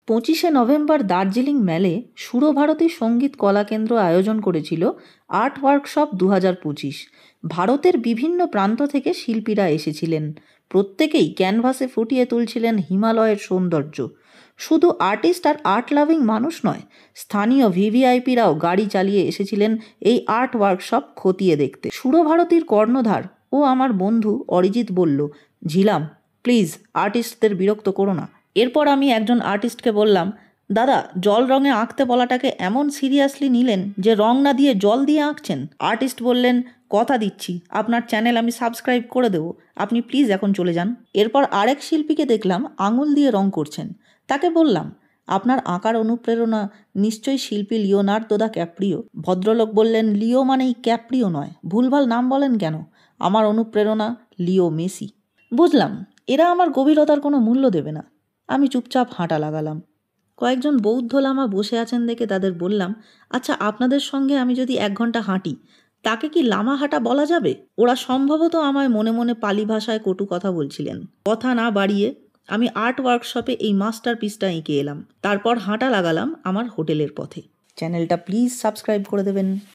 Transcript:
25শে November Darjeeling মেলে সুরভারতী সঙ্গীত কলাকেন্দ্র আয়োজন করেছিল আর্ট ওয়ার্কশপ 2025। ভারতের বিভিন্ন প্রান্ত থেকে শিল্পীরা এসেছিলেন। প্রত্যেকেই ক্যানভাসে ফুটিয়ে তুলছিলেন হিমালয়ের সৌন্দর্য। শুধু আর্টিস্ট আর আর্ট লাভিং মানুষ নয়, স্থানীয় ভিভিআইপিরাও গাড়ি চালিয়ে এসেছিলেন এই আর্ট ওয়ার্কশপ খতিয়ে দেখতে। সুরভারতীর কর্ণধার ও আমার বন্ধু অরিজিৎ বলল, ঝিলাম, প্লিজ আর্টিস্টদের বিরক্ত করো না। এরপর আমি একজন আর্টিস্টকে বললাম, দাদা, জল রঙে আঁকতে বলাটাকে এমন সিরিয়াসলি নিলেন যে রং না দিয়ে জল দিয়ে আঁকছেন। আর্টিস্ট বললেন, কথা দিচ্ছি আপনার চ্যানেল আমি সাবস্ক্রাইব করে দেবো, আপনি প্লিজ এখন চলে যান। এরপর আরেক শিল্পীকে দেখলাম আঙুল দিয়ে রং করছেন। তাকে বললাম, আপনার আঁকার অনুপ্রেরণা নিশ্চয়ই শিল্পী লিওনার্দো দা ক্যাপ্রিও। ভদ্রলোক বললেন, লিও মানেই ক্যাপ্রিও নয়, ভুলভাল নাম বলেন কেন? আমার অনুপ্রেরণা লিও মেসি। বুঝলাম এরা আমার গভীরতার কোনো মূল্য দেবে না। আমি চুপচাপ হাঁটা লাগালাম। কয়েকজন বৌদ্ধ লামা বসে আছেন দেখে তাদের বললাম, আচ্ছা, আপনাদের সঙ্গে আমি যদি 1 ঘন্টা হাঁটি, তাকে কি লামা হাঁটা বলা যাবে? ওরা সম্ভবত আমায় মনে মনে পালি ভাষায় কটু কথা বলছিলেন। কথা না বাড়িয়ে আমি আর্ট ওয়ার্কশপে এই মাস্টার পিসটা এঁকে এলাম। তারপর হাঁটা লাগালাম আমার হোটেলের পথে। চ্যানেলটা প্লিজ সাবস্ক্রাইব করে দেবেন।